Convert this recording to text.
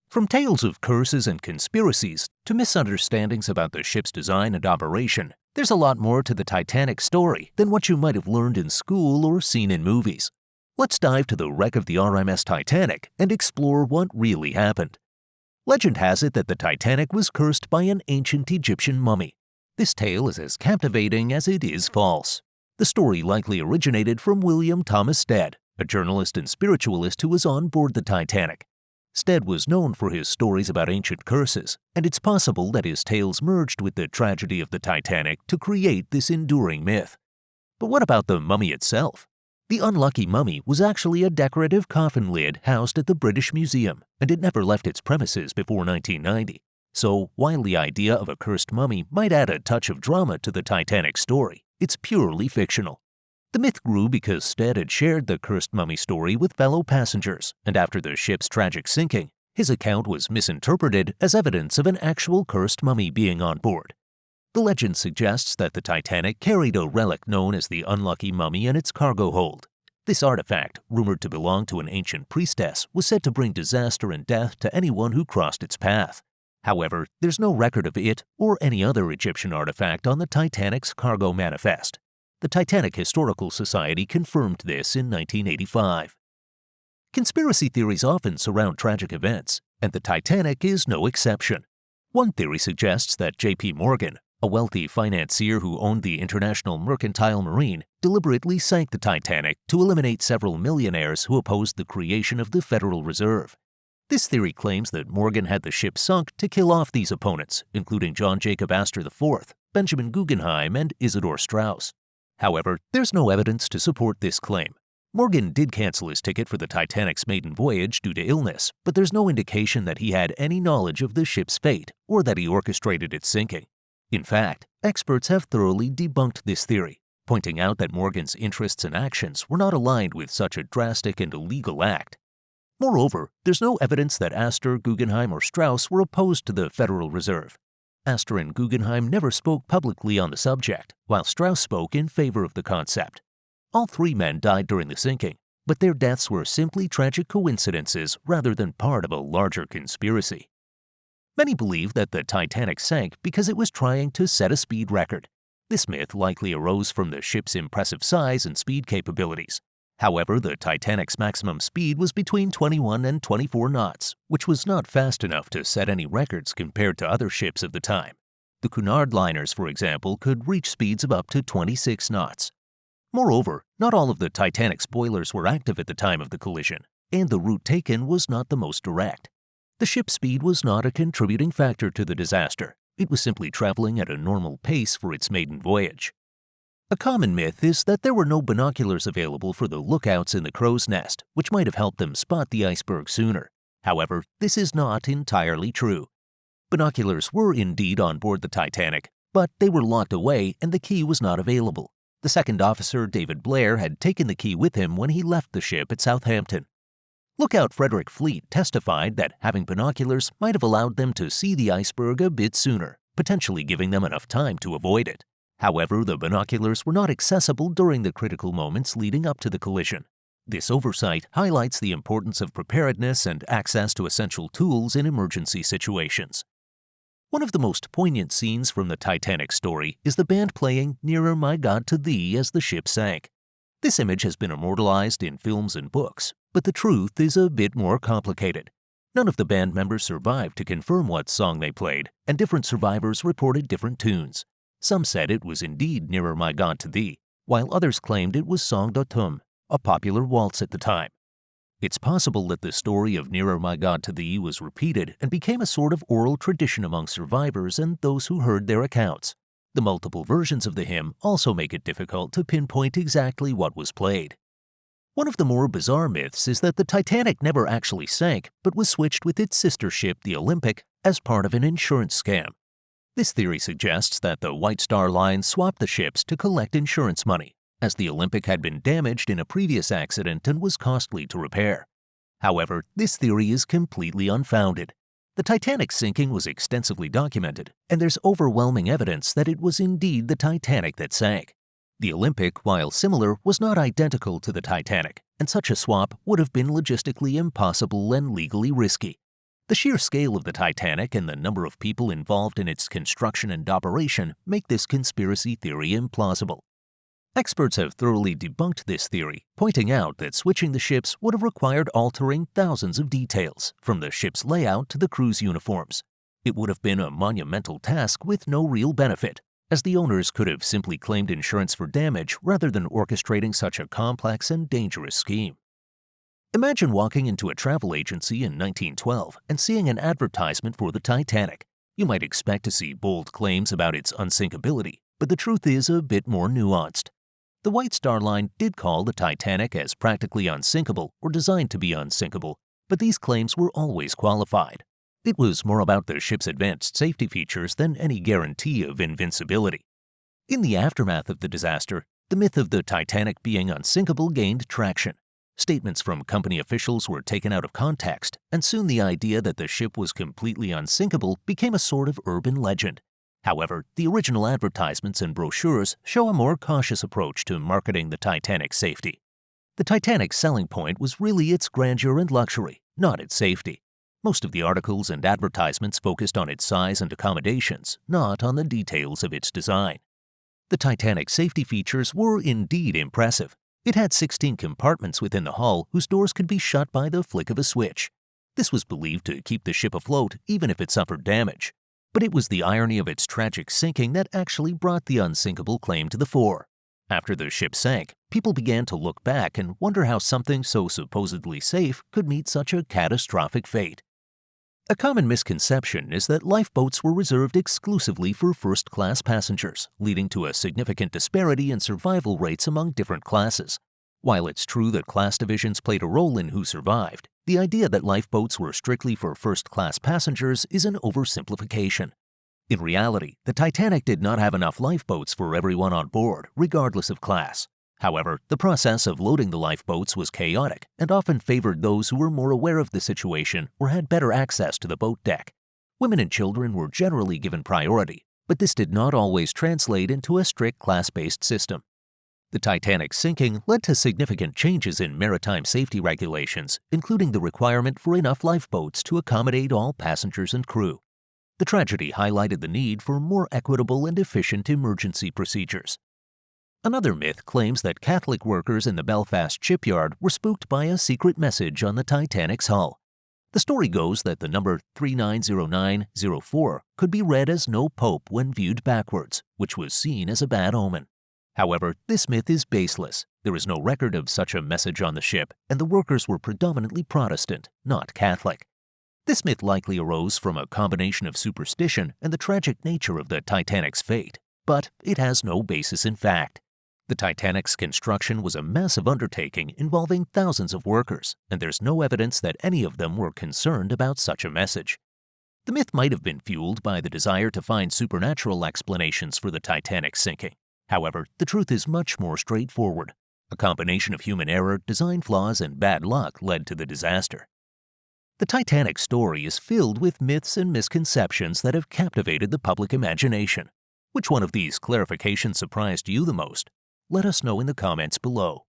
From tales of curses and conspiracies to misunderstandings about the ship's design and operation, there's a lot more to the Titanic story than what you might have learned in school or seen in movies. Let's dive to the wreck of the RMS Titanic and explore what really happened. Legend has it that the Titanic was cursed by an ancient Egyptian mummy. This tale is as captivating as it is false. The story likely originated from William Thomas Stead, a journalist and spiritualist who was on board the Titanic. Stead was known for his stories about ancient curses, and it's possible that his tales merged with the tragedy of the Titanic to create this enduring myth. But what about the mummy itself? The unlucky mummy was actually a decorative coffin lid housed at the British Museum, and it never left its premises before 1990. So while the idea of a cursed mummy might add a touch of drama to the Titanic story, it's purely fictional. The myth grew because Stead had shared the cursed mummy story with fellow passengers, and after the ship's tragic sinking, his account was misinterpreted as evidence of an actual cursed mummy being on board. The legend suggests that the Titanic carried a relic known as the unlucky mummy in its cargo hold. This artifact, rumored to belong to an ancient priestess, was said to bring disaster and death to anyone who crossed its path. However, there's no record of it or any other Egyptian artifact on the Titanic's cargo manifest. The Titanic Historical Society confirmed this in 1985. Conspiracy theories often surround tragic events, and the Titanic is no exception. One theory suggests that J.P. Morgan, a wealthy financier who owned the International Mercantile Marine, deliberately sank the Titanic to eliminate several millionaires who opposed the creation of the Federal Reserve. This theory claims that Morgan had the ship sunk to kill off these opponents, including John Jacob Astor IV, Benjamin Guggenheim, and Isidor Straus. However, there's no evidence to support this claim. Morgan did cancel his ticket for the Titanic's maiden voyage due to illness, but there's no indication that he had any knowledge of the ship's fate or that he orchestrated its sinking. In fact, experts have thoroughly debunked this theory, pointing out that Morgan's interests and actions were not aligned with such a drastic and illegal act. Moreover, there's no evidence that Astor, Guggenheim, or Straus were opposed to the Federal Reserve. Astor and Guggenheim never spoke publicly on the subject, while Straus spoke in favor of the concept. All three men died during the sinking, but their deaths were simply tragic coincidences rather than part of a larger conspiracy. Many believe that the Titanic sank because it was trying to set a speed record. This myth likely arose from the ship's impressive size and speed capabilities. However, the Titanic's maximum speed was between 21 and 24 knots, which was not fast enough to set any records compared to other ships of the time. The Cunard liners, for example, could reach speeds of up to 26 knots. Moreover, not all of the Titanic's boilers were active at the time of the collision, and the route taken was not the most direct. The ship's speed was not a contributing factor to the disaster. It was simply traveling at a normal pace for its maiden voyage. A common myth is that there were no binoculars available for the lookouts in the crow's nest, which might have helped them spot the iceberg sooner. However, this is not entirely true. Binoculars were indeed on board the Titanic, but they were locked away and the key was not available. The second officer, David Blair, had taken the key with him when he left the ship at Southampton. Lookout Frederick Fleet testified that having binoculars might have allowed them to see the iceberg a bit sooner, potentially giving them enough time to avoid it. However, the binoculars were not accessible during the critical moments leading up to the collision. This oversight highlights the importance of preparedness and access to essential tools in emergency situations. One of the most poignant scenes from the Titanic story is the band playing "Nearer My God to Thee" as the ship sank. This image has been immortalized in films and books, but the truth is a bit more complicated. None of the band members survived to confirm what song they played, and different survivors reported different tunes. Some said it was indeed "Nearer My God to Thee," while others claimed it was "Song d'Automne," a popular waltz at the time. It's possible that the story of "Nearer My God to Thee" was repeated and became a sort of oral tradition among survivors and those who heard their accounts. The multiple versions of the hymn also make it difficult to pinpoint exactly what was played. One of the more bizarre myths is that the Titanic never actually sank, but was switched with its sister ship, the Olympic, as part of an insurance scam. This theory suggests that the White Star Line swapped the ships to collect insurance money, as the Olympic had been damaged in a previous accident and was costly to repair. However, this theory is completely unfounded. The Titanic's sinking was extensively documented, and there's overwhelming evidence that it was indeed the Titanic that sank. The Olympic, while similar, was not identical to the Titanic, and such a swap would have been logistically impossible and legally risky. The sheer scale of the Titanic and the number of people involved in its construction and operation make this conspiracy theory implausible. Experts have thoroughly debunked this theory, pointing out that switching the ships would have required altering thousands of details, from the ship's layout to the crew's uniforms. It would have been a monumental task with no real benefit, as the owners could have simply claimed insurance for damage rather than orchestrating such a complex and dangerous scheme. Imagine walking into a travel agency in 1912 and seeing an advertisement for the Titanic. You might expect to see bold claims about its unsinkability, but the truth is a bit more nuanced. The White Star Line did call the Titanic as practically unsinkable or designed to be unsinkable, but these claims were always qualified. It was more about the ship's advanced safety features than any guarantee of invincibility. In the aftermath of the disaster, the myth of the Titanic being unsinkable gained traction. Statements from company officials were taken out of context, and soon the idea that the ship was completely unsinkable became a sort of urban legend. However, the original advertisements and brochures show a more cautious approach to marketing the Titanic's safety. The Titanic's selling point was really its grandeur and luxury, not its safety. Most of the articles and advertisements focused on its size and accommodations, not on the details of its design. The Titanic's safety features were indeed impressive. It had 16 compartments within the hull whose doors could be shut by the flick of a switch. This was believed to keep the ship afloat even if it suffered damage. But it was the irony of its tragic sinking that actually brought the unsinkable claim to the fore. After the ship sank, people began to look back and wonder how something so supposedly safe could meet such a catastrophic fate. A common misconception is that lifeboats were reserved exclusively for first-class passengers, leading to a significant disparity in survival rates among different classes. While it's true that class divisions played a role in who survived, the idea that lifeboats were strictly for first-class passengers is an oversimplification. In reality, the Titanic did not have enough lifeboats for everyone on board, regardless of class. However, the process of loading the lifeboats was chaotic and often favored those who were more aware of the situation or had better access to the boat deck. Women and children were generally given priority, but this did not always translate into a strict class-based system. The Titanic's sinking led to significant changes in maritime safety regulations, including the requirement for enough lifeboats to accommodate all passengers and crew. The tragedy highlighted the need for more equitable and efficient emergency procedures. Another myth claims that Catholic workers in the Belfast shipyard were spooked by a secret message on the Titanic's hull. The story goes that the number 390904 could be read as "No Pope" when viewed backwards, which was seen as a bad omen. However, this myth is baseless. There is no record of such a message on the ship, and the workers were predominantly Protestant, not Catholic. This myth likely arose from a combination of superstition and the tragic nature of the Titanic's fate, but it has no basis in fact. The Titanic's construction was a massive undertaking involving thousands of workers, and there's no evidence that any of them were concerned about such a message. The myth might have been fueled by the desire to find supernatural explanations for the Titanic's sinking. However, the truth is much more straightforward. A combination of human error, design flaws, and bad luck led to the disaster. The Titanic story is filled with myths and misconceptions that have captivated the public imagination. Which one of these clarifications surprised you the most? Let us know in the comments below.